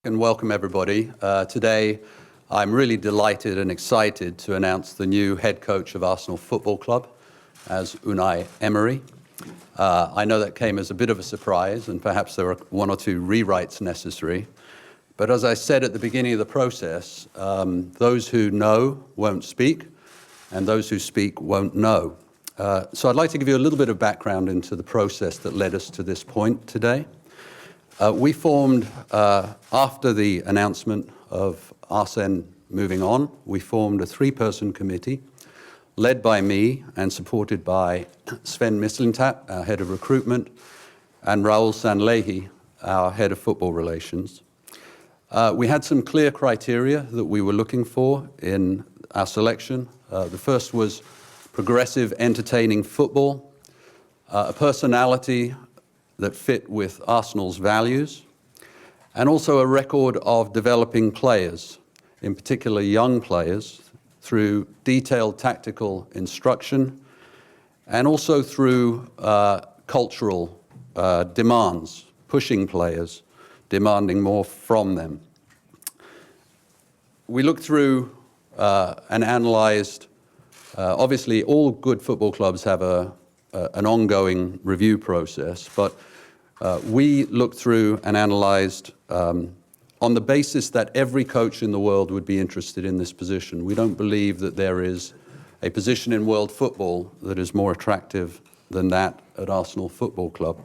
And welcome everybody. Today I'm really delighted and excited to announce the new head coach of Arsenal Football Club as Unai Emery. I know that came as a bit of a surprise and perhaps there were one or two rewrites necessary. But as I said at the beginning of the process, those who know won't speak and those who speak won't know. So I'd like to give you a little bit of background into the process that led us to this point today. We formed, after the announcement of Arsene moving on, we formed a three-person committee led by me and supported by Sven Mislintat, our head of recruitment, and Raul Sanlehi, our head of football relations. We had some clear criteria that we were looking for in our selection. The first was progressive, entertaining football, a personality that fit with Arsenal's values, and also a record of developing players, in particular young players, through detailed tactical instruction and also through cultural demands, pushing players, demanding more from them. We looked through and analysed, obviously all good football clubs have an ongoing review process, but we looked through and analysed on the basis that every coach in the world would be interested in this position. We don't believe that there is a position in world football that is more attractive than that at Arsenal Football Club.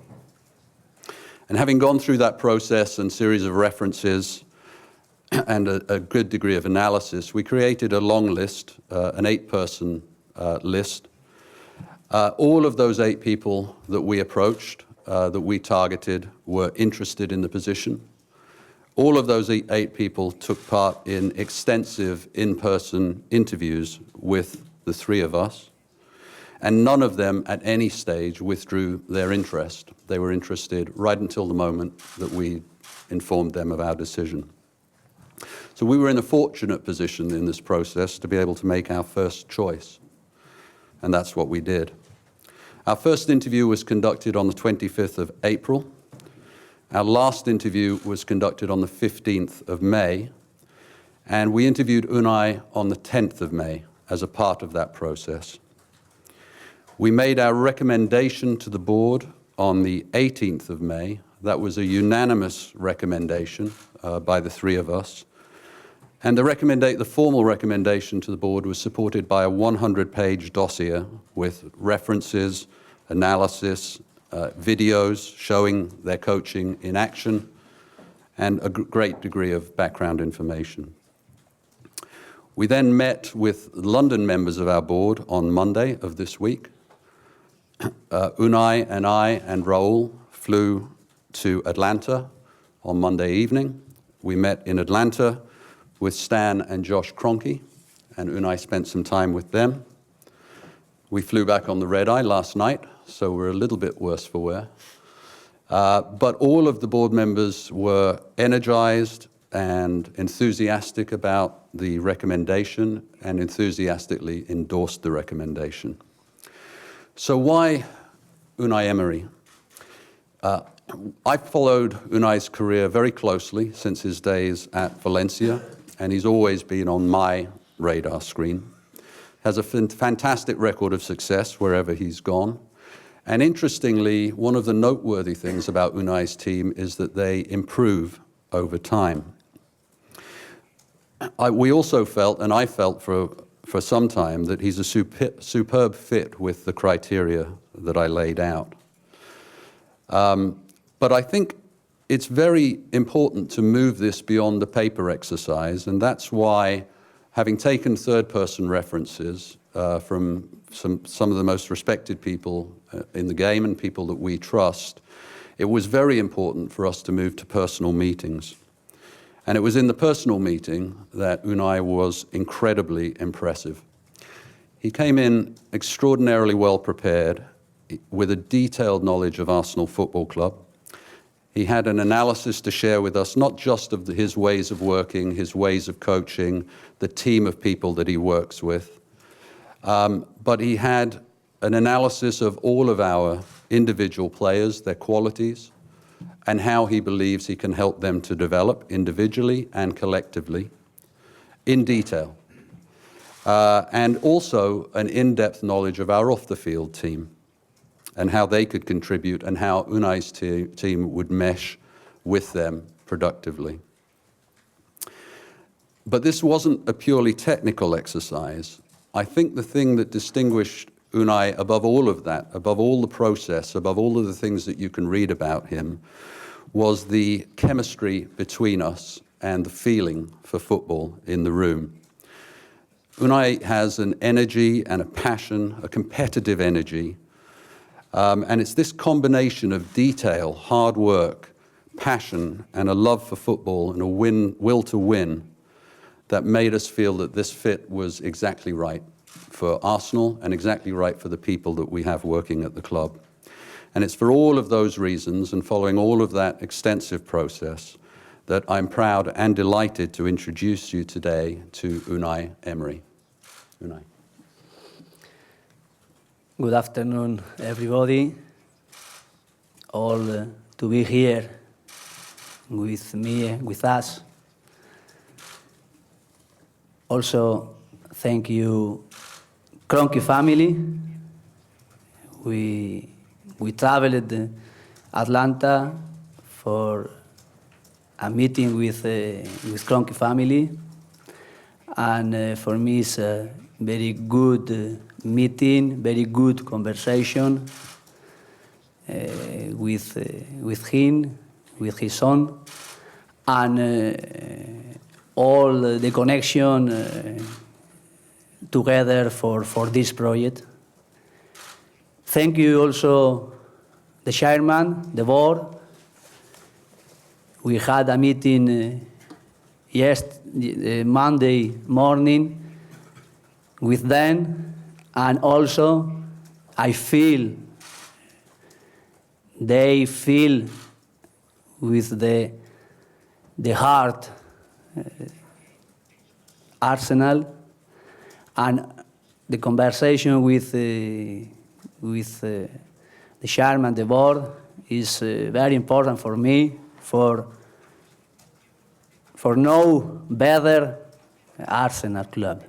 And having gone through that process and series of references and a good degree of analysis, we created a long list, an 8-person list. All of those 8 people that we approached, that we targeted, were interested in the position. All of those 8 people took part in extensive in-person interviews with the 3 of us, and none of them at any stage withdrew their interest. They were interested right until the moment that we informed them of our decision. So we were in a fortunate position in this process to be able to make our first choice, and that's what we did. Our first interview was conducted on the 25th of April. Our last interview was conducted on the 15th of May, and we interviewed Unai on the 10th of May as a part of that process. We made our recommendation to the board on the 18th of May. That was a unanimous recommendation by the 3 of us. And the formal recommendation to the board was supported by a 100-page dossier with references, analysis, videos showing their coaching in action, and a great degree of background information. We then met with London members of our board on Monday of this week. Unai and I and Raul flew to Atlanta on Monday evening. We met in Atlanta with Stan and Josh Kroenke, and Unai spent some time with them. We flew back on the red-eye last night, so we're a little bit worse for wear. But all of the board members were energized and enthusiastic about the recommendation and enthusiastically endorsed the recommendation. So why Unai Emery? I've followed Unai's career very closely since his days at Valencia, and he's always been on my radar screen. Has a fantastic record of success wherever he's gone. And interestingly, one of the noteworthy things about Unai's team is that they improve over time. We also felt, and I felt for some time, that he's a superb fit with the criteria that I laid out. But I think it's very important to move this beyond the paper exercise, and that's why, having taken third-person references from some of the most respected people in the game and people that we trust, it was very important for us to move to personal meetings. And it was in the personal meeting that Unai was incredibly impressive. He came in extraordinarily well prepared, with a detailed knowledge of Arsenal Football Club. He had an analysis to share with us, not just of his ways of working, his ways of coaching, the team of people that he works with, but he had an analysis of all of our individual players, their qualities, and how he believes he can help them to develop individually and collectively in detail. And also an in-depth knowledge of our off-the-field team and how they could contribute and how Unai's team would mesh with them productively. But this wasn't a purely technical exercise. I think the thing that distinguished Unai above all of that, above all the process, above all of the things that you can read about him, was the chemistry between us and the feeling for football in the room. Unai has an energy and a passion, a competitive energy, and it's this combination of detail, hard work, passion, and a love for football and a will to win that made us feel that this fit was exactly right for Arsenal and exactly right for the people that we have working at the club. And it's for all of those reasons and following all of that extensive process that I'm proud and delighted to introduce you today to Unai Emery. Unai. Good afternoon, everybody. All to be here with me, with us. Also, thank you, Kroenke family. We traveled Atlanta for a meeting with Kroenke family, and for me it's a very good meeting, very good conversation with him, with his son, and all the connection together for this project. Thank you also the chairman, the board. We had a meeting Monday morning with them, and also I feel they feel with the heart Arsenal, and the conversation with the chairman, the board, is very important for me, for know better Arsenal club.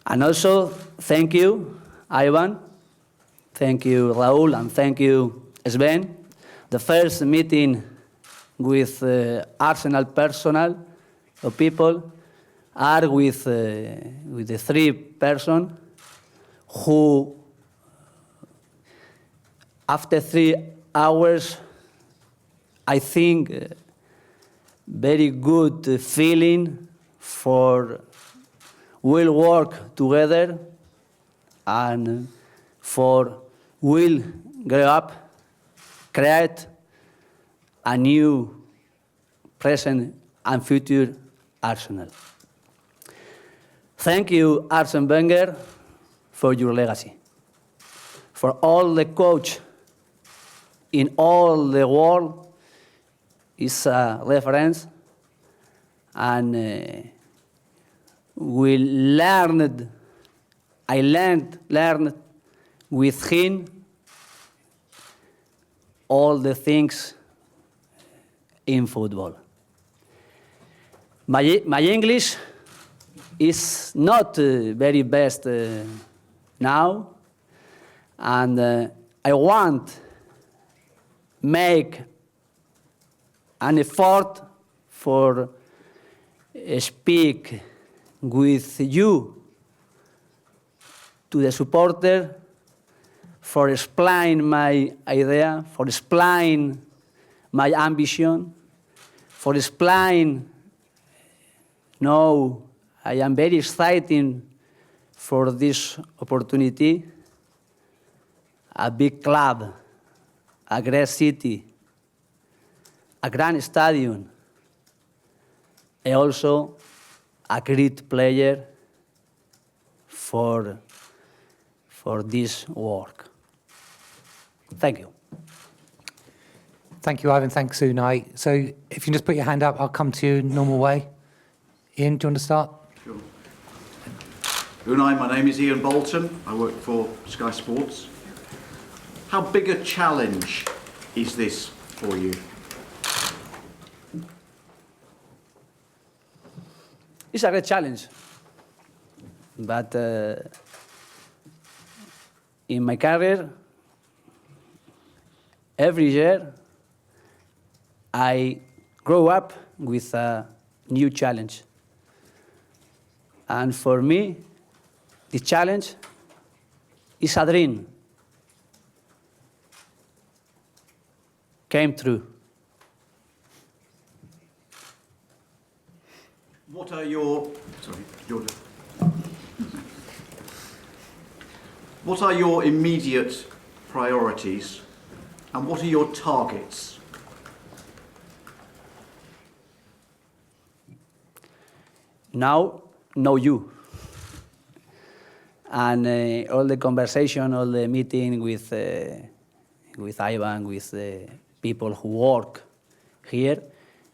And also, thank you, Ivan, thank you, Raúl, and thank you, Sven. The first meeting with Arsenal personnel or people are with the three persons who, after 3 hours, I think very good feeling for will work together and for will grow up, create a new present and future Arsenal. Thank you, Arsene Wenger, for your legacy. For all the coach in all the world is a reference, and I learned with him all the things in football. My English is not very best now, and I want make an effort for speak with you to the supporter, for explain my idea, for explain my ambition, for explain. No, I am very excited for this opportunity. A big club, a great city, a grand stadium, and also a great player for this work. Thank you. Thank you, Ivan. Thanks, Unai. So if you can just put your hand up, I'll come to you normal way. Ian, do you want to start? Sure. Unai, my name is Ian Bolton. I work for Sky Sports. How big a challenge is this for you? It's a great challenge, but in my career, every year, I grow up with a new challenge. And for me, the challenge is a dream. Came true. What are your... Sorry, Jordan. What are your immediate priorities and what are your targets? Now, know you. And all the conversation, all the meeting with Ivan, with the people who work here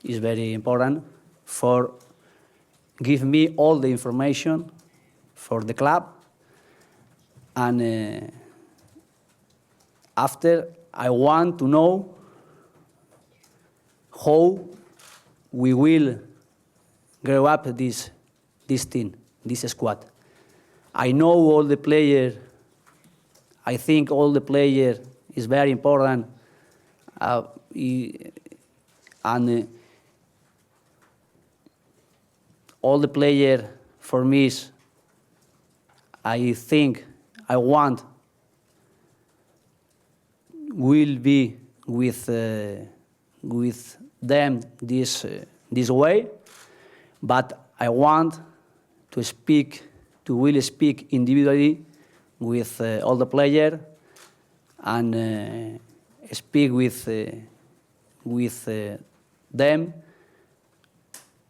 is very important for give me all the information for the club. And after, I want to know how we will grow up this team, this squad. I know all the players. I think all the players is very important. And all the players for me is, I think, I want will be with them this way, but I want to really speak individually with all the players and speak with them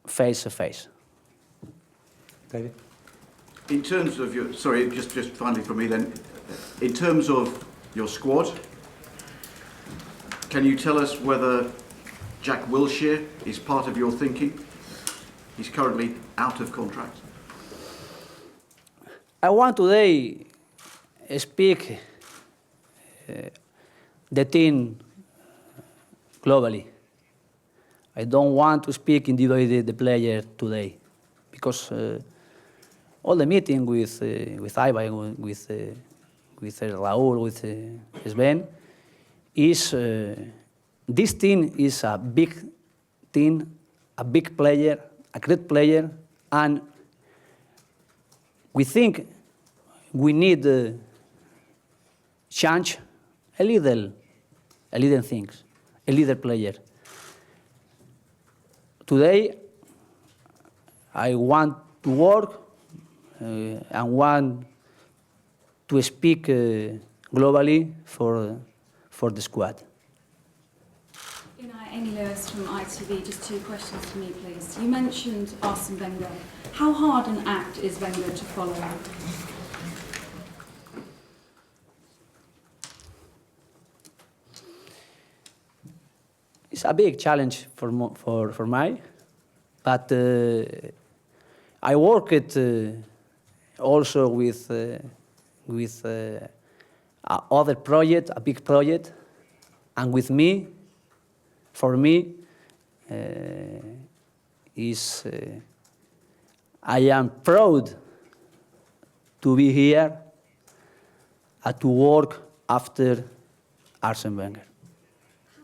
face to face. David? In terms of your... Sorry, just finally from me then. In terms of your squad, can you tell us whether Jack Wilshere is part of your thinking? He's currently out of contract. I want today speak the team globally. I don't want to speak individually the player today, because all the meeting with Ivan, with Raúl, with Sven, is this team is a big team, a big player, a great player, and we think we need change a little things, a little player. Today, I want to work and want to speak globally for the squad. Unai, Amy Lewis from ITV. Just two questions for me, please. You mentioned Arsene Wenger. How hard an act is Wenger to follow? It's a big challenge for me, but I worked also with other project, a big project, and with me, for me, I am proud to be here and to work after Arsene Wenger.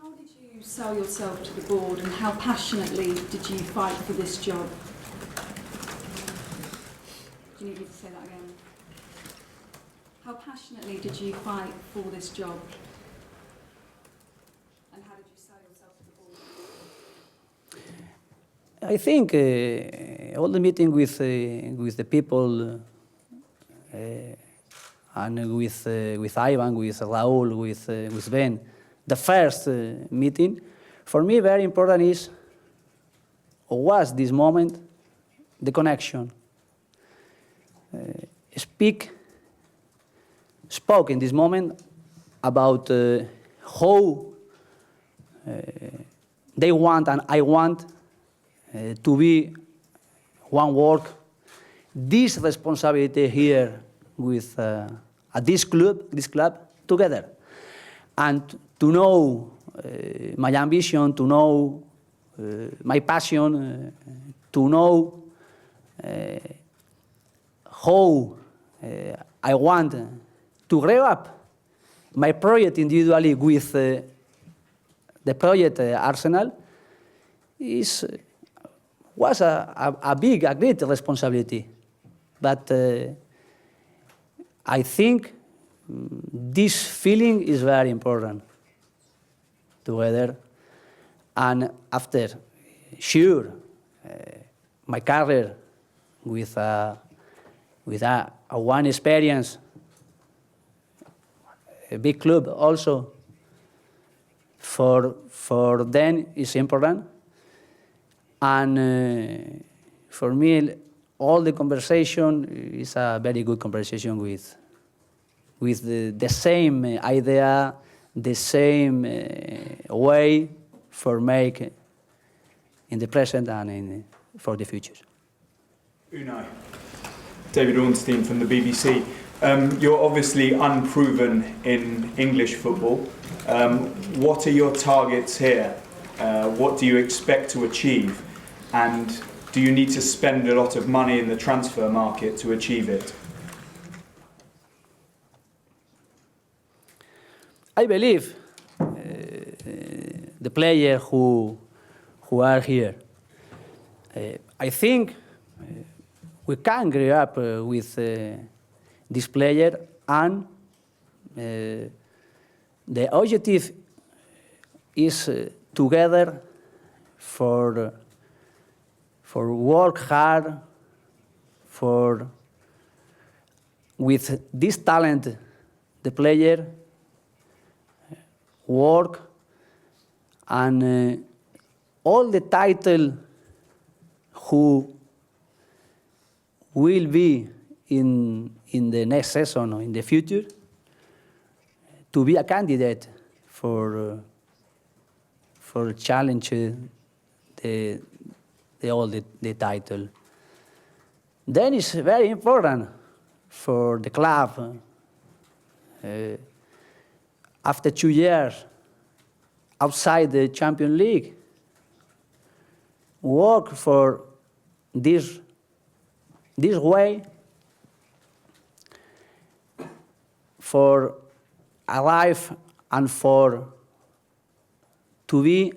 How did you sell yourself to the board and how passionately did you fight for this job? Do you need me to say that again? How passionately did you fight for this job? And how did you sell yourself to the board? I think all the meeting with the people and with Ivan, with Raúl, with Ben, the first meeting, for me very important is, or was this moment, the connection. Spoke in this moment about how they want and I want to be one work. This responsibility here with at this club together, and to know my ambition, to know my passion, to know how I want to grow up my project individually with the project Arsenal was a great responsibility. But I think this feeling is very important together. And after, sure, my career with a one experience, a big club also, for them is important. And for me, all the conversation is a very good conversation with the same idea, the same way for make in the present and for the future. Unai, David Ornstein from the BBC. You're obviously unproven in English football. What are your targets here? What do you expect to achieve? And do you need to spend a lot of money in the transfer market to achieve it? I believe the players who are here. I think we can grow up with this player, and the objective is together for work hard, with this talent, the player work, and all the title who will be in the next season or in the future, to be a candidate for challenge the title. Then it's very important for the club. After 2 years outside the Champions League, work for this way, for a life and for to be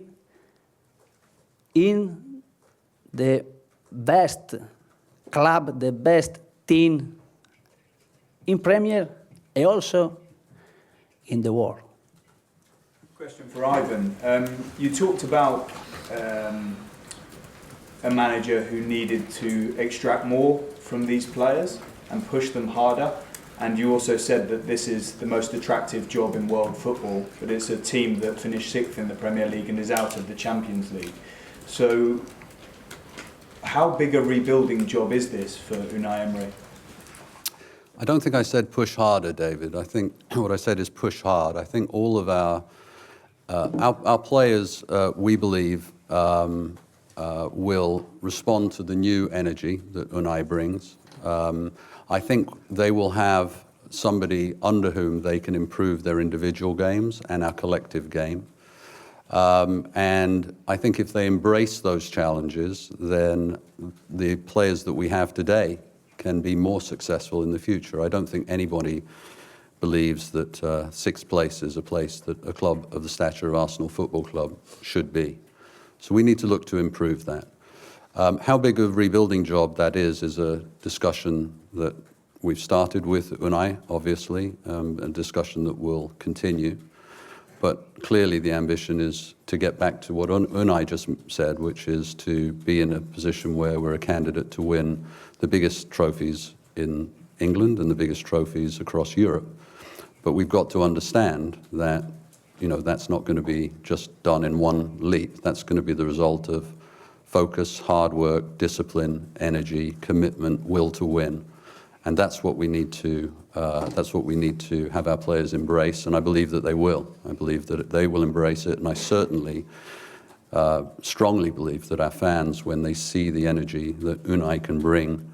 in the best club, the best team in Premier and also in the world. Question for Ivan. You talked about a manager who needed to extract more from these players and push them harder. And you also said that this is the most attractive job in world football, but it's a team that finished 6th in the Premier League and is out of the Champions League. So how big a rebuilding job is this for Unai Emery? I don't think I said push harder, David. I think what I said is push hard. I think all of our players, we believe, will respond to the new energy that Unai brings. I think they will have somebody under whom they can improve their individual games and our collective game. And I think if they embrace those challenges, then the players that we have today can be more successful in the future. I don't think anybody believes that 6th place is a place that a club of the stature of Arsenal Football Club should be. So we need to look to improve that. How big a rebuilding job that is a discussion that we've started with Unai, obviously, a discussion that will continue. But clearly the ambition is to get back to what Unai just said, which is to be in a position where we're a candidate to win the biggest trophies in England and the biggest trophies across Europe. But we've got to understand that, that's not going to be just done in one leap. That's going to be the result of focus, hard work, discipline, energy, commitment, will to win. And that's what we need to have our players embrace, and I believe that they will. I believe that they will embrace it, and I certainly strongly believe that our fans, when they see the energy that Unai can bring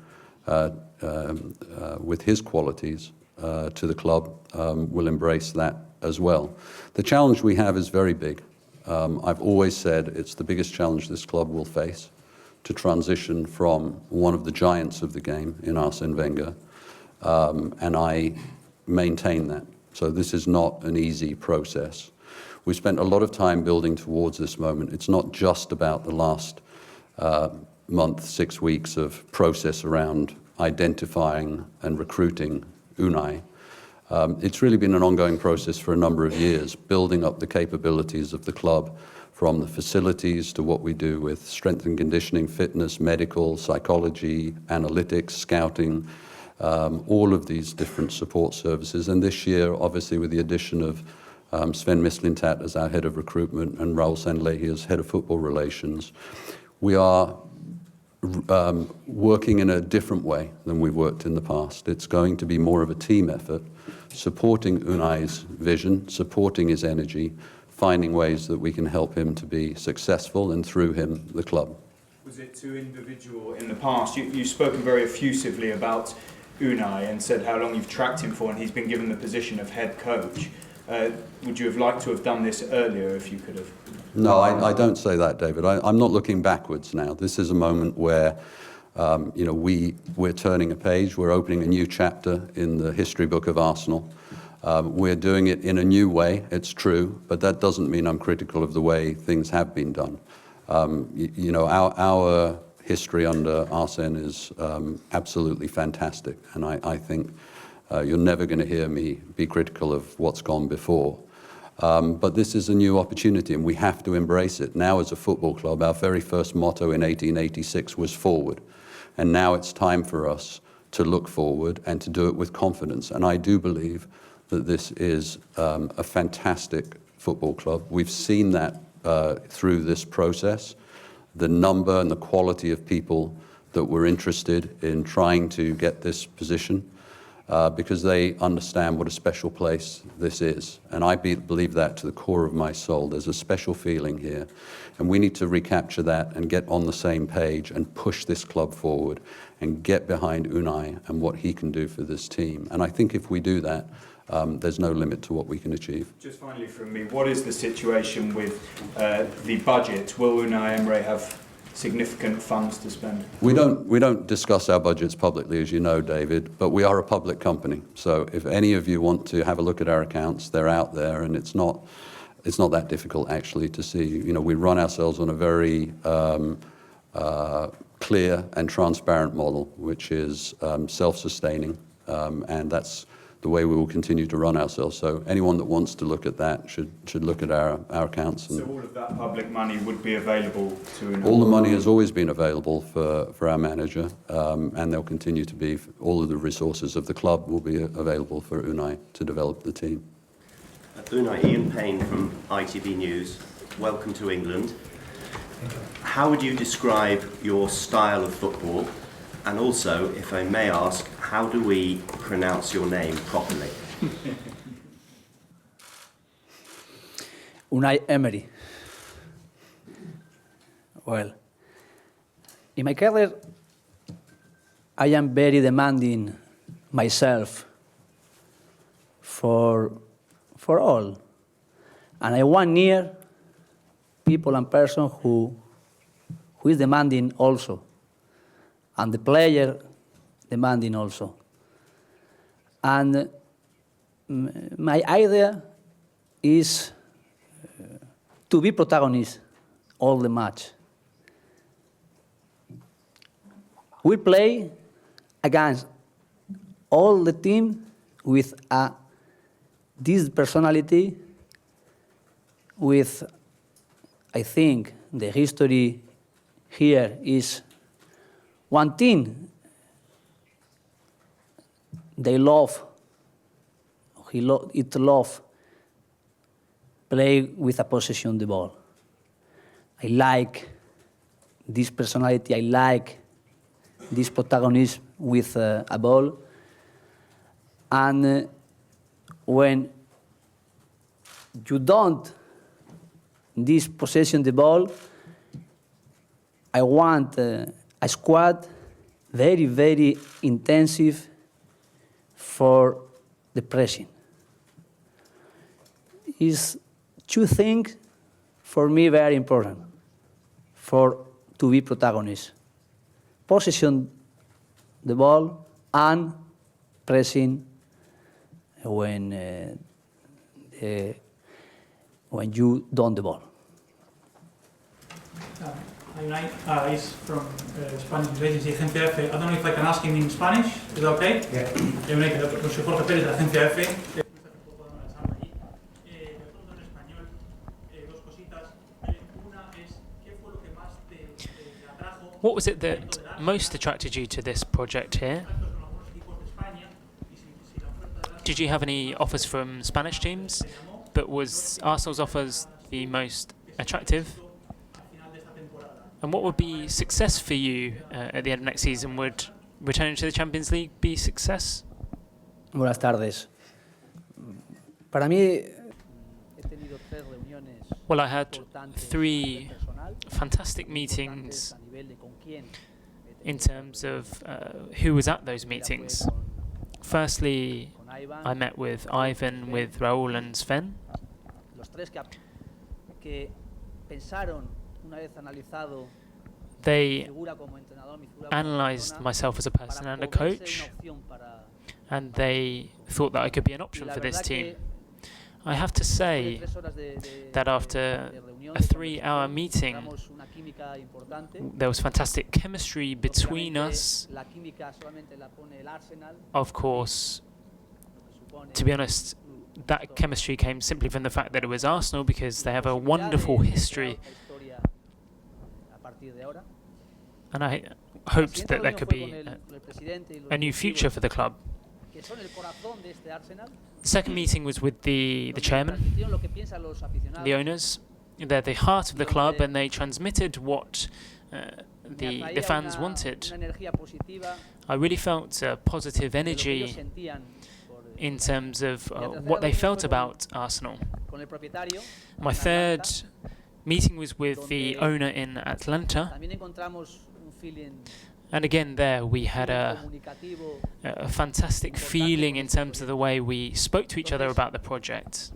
with his qualities to the club, will embrace that as well. The challenge we have is very big. I've always said it's the biggest challenge this club will face, to transition from one of the giants of the game in Arsene Wenger, and I maintain that. So this is not an easy process. We spent a lot of time building towards this moment. It's not just about the last month, 6 weeks of process around identifying and recruiting Unai. It's really been an ongoing process for a number of years, building up the capabilities of the club, from the facilities to what we do with strength and conditioning, fitness, medical, psychology, analytics, scouting, all of these different support services. And this year, obviously, with the addition of Sven Mislintat as our head of recruitment and Raul Sanlehi as head of football relations, we are working in a different way than we've worked in the past. It's going to be more of a team effort, supporting Unai's vision, supporting his energy, finding ways that we can help him to be successful, and through him, the club. Was it too individual in the past? You've spoken very effusively about Unai and said how long you've tracked him for, and he's been given the position of head coach. Would you have liked to have done this earlier if you could have? No, I don't say that, David. I'm not looking backwards now. This is a moment where we're turning a page. We're opening a new chapter in the history book of Arsenal. We're doing it in a new way, it's true, but that doesn't mean I'm critical of the way things have been done. Our history under Arsene is absolutely fantastic, and I think you're never going to hear me be critical of what's gone before. But this is a new opportunity, and we have to embrace it. Now, as a football club, our very first motto in 1886 was forward, and now it's time for us to look forward and to do it with confidence. And I do believe that this is a fantastic football club. We've seen that through this process, the number and the quality of people that were interested in trying to get this position, because they understand what a special place this is. And I believe that to the core of my soul. There's a special feeling here, and we need to recapture that and get on the same page and push this club forward and get behind Unai and what he can do for this team. And I think if we do that, there's no limit to what we can achieve. Just finally from me, what is the situation with the budget? Will Unai Emery have significant funds to spend? We don't discuss our budgets publicly, as you know, David, but we are a public company. So if any of you want to have a look at our accounts, they're out there, and it's not that difficult actually to see. We run ourselves on a very clear and transparent model, which is self-sustaining, and that's the way we will continue to run ourselves. So anyone that wants to look at that should look at our accounts. So all of that public money would be available to Unai? All the money has always been available for our manager, and they'll continue to be. All of the resources of the club will be available for Unai to develop the team. Unai, Ian Payne from ITV News. Welcome to England. How would you describe your style of football? And also, if I may ask, how do we pronounce your name properly? Unai Emery. Well, in my career, I am very demanding myself for all. And I want near people and person who is demanding also. And the player demanding also. And my idea is to be protagonist all the match. We play against all the team with this personality, with, I think, the history here is one thing they love, it love, play with a possession of the ball. I like this personality, I like this protagonism with a ball. And when you don't this possession of the ball, I want a squad very, very intensive for the pressing. Is two things for me, very important to be protagonist. Possession the ball and pressing when you don't the ball. Unai is from Spanish agency Agencia F. I don't know if I can ask him in Spanish. Is that okay? Yeah. Unai, que soy Jorge Pérez de Agencia F. What was it that most attracted you to this project here? Did you have any offers from Spanish teams, but was Arsenal's offers the most attractive? And what would be success for you at the end of next season? Would returning to the Champions League be success? Buenas tardes. Para mí, well, I had 3 fantastic meetings in terms of who was at those meetings. Firstly, I met with Ivan, with Raúl and Sven. They analysed myself as a person and a coach, and they thought that I could be an option for this team. I have to say that after a 3-hour meeting, there was fantastic chemistry between us. Of course, to be honest, that chemistry came simply from the fact that it was Arsenal, because they have a wonderful history. And I hoped that there could be a new future for the club. The second meeting was with the chairman, the owners. They're the heart of the club, and they transmitted what the fans wanted. I really felt positive energy in terms of what they felt about Arsenal. My third meeting was with the owner in Atlanta. And again, there we had a fantastic feeling in terms of the way we spoke to each other about the project.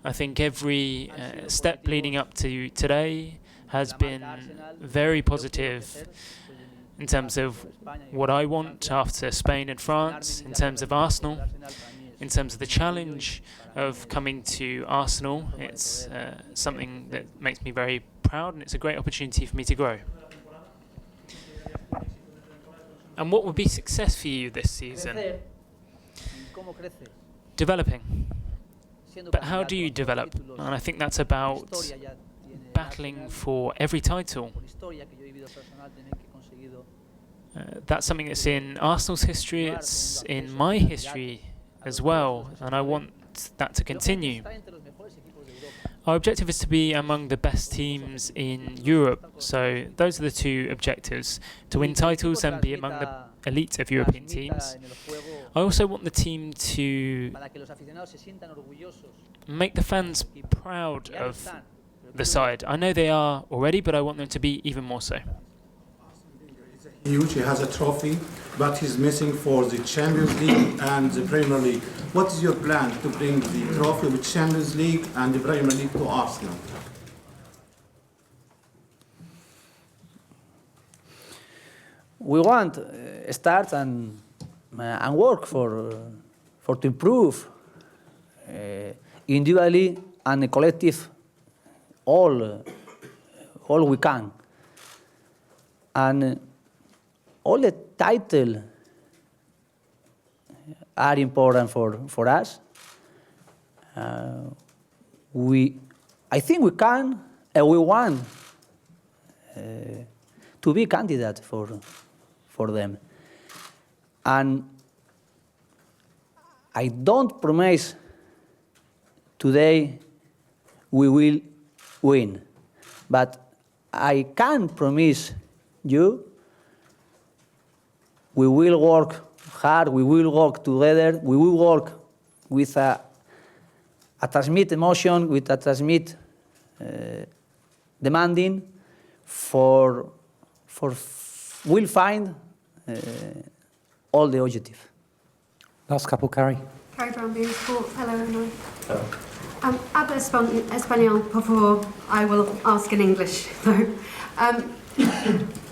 I think every step leading up to today has been very positive in terms of what I want after Spain and France, in terms of Arsenal, in terms of the challenge of coming to Arsenal. It's something that makes me very proud, and it's a great opportunity for me to grow. And what would be success for you this season? Developing. But how do you develop? And I think that's about battling for every title. That's something that's in Arsenal's history, it's in my history as well, and I want that to continue. Our objective is to be among the best teams in Europe, so those are the 2 objectives, to win titles and be among the elite of European teams. I also want the team to make the fans proud of the side. I know they are already, but I want them to be even more so. Huge, he has a trophy, but he's missing for the Champions League and the Premier League. What is your plan to bring the trophy with Champions League and the Premier League to Arsenal? We want start and work for to improve individually and collective all we can, and all the titles are important for us. I think we can and we want to be candidate for them. And I don't promise today we will win, but I can promise you we will work hard, we will work together, we will work with a transmit emotion, with a transmit demanding we'll find all the objective. Last couple, Carrie. Carrie Brown, being Sports. Hello, Unai. Habla español, por favor. I will ask in English, though.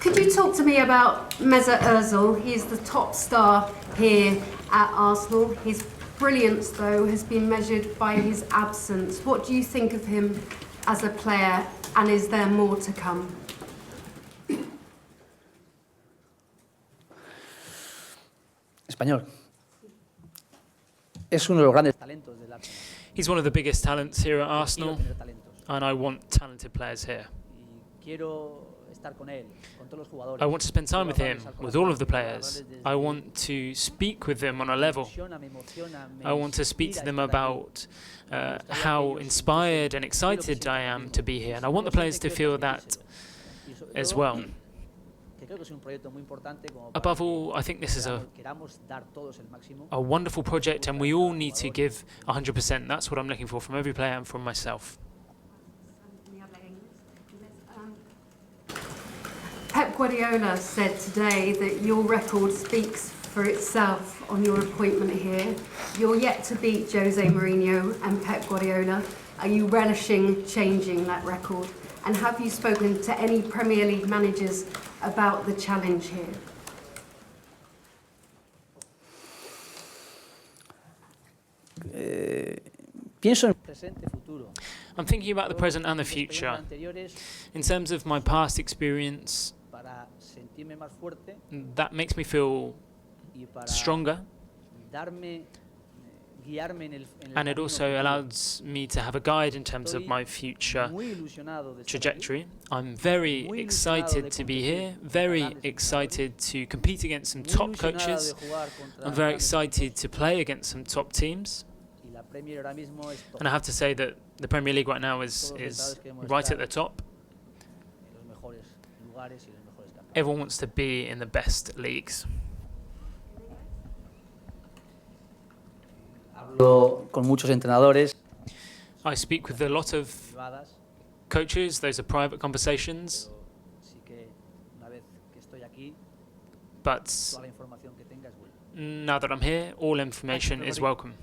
Could you talk to me about Mesut Ozil? He's the top star here at Arsenal. His brilliance, though, has been measured by his absence. What do you think of him as a player, and is there more to come? Español. Es uno de los grandes talentos del Arsenal. He's one of the biggest talents here at Arsenal, Quiero tener talentos. and I want talented players here. Y quiero estar con él, con todos los jugadores. I want to spend time with Quiero him, hablarles al with all of the corazón, quiero players. hablarles I desde- want to speak with them on a level. me emociona, me I want to speak to inspira them estar aquí. about how inspired and excited I am to be here, and I want the players to feel that Y sobre as todo, well. que creo que es un proyecto muy importante como para Above que all, I think this is queramos dar todos el máximo. a wonderful project, and we all need to give 100%. That's what I'm looking for from every player and from myself. Pep Guardiola said today that your record speaks for itself on your appointment here. You're yet to beat Jose Mourinho and Pep Guardiola. Are you relishing changing that record? And have you spoken to any Premier League managers about the challenge here? Pienso en presente, futuro. I'm thinking about the present and the future. In terms of my past experience, Para sentirme más fuerte that makes me feel y para stronger, darme, guiarme en el and it camino also futuro. allows me to have a guide in terms of my future Muy ilusionado de estar aquí. trajectory. I'm very Muy ilusionado excited de to be competir here, contra very grandes excited to compete against some Muy top ilusionado coaches. de jugar contra I'm very grandes excited to play against some top teams. y la Premier ahora mismo es top, And I have to say that the Premier League right now is right at the top. en los mejores lugares y los mejores campeonatos. Everyone wants to be in the best leagues. Hablo con muchos entrenadores I speak with a lot of privadas, coaches, those are private conversations, pero sí que una vez que estoy aquí, but toda la información que tenga es buena. now that I'm here, all information is welcome.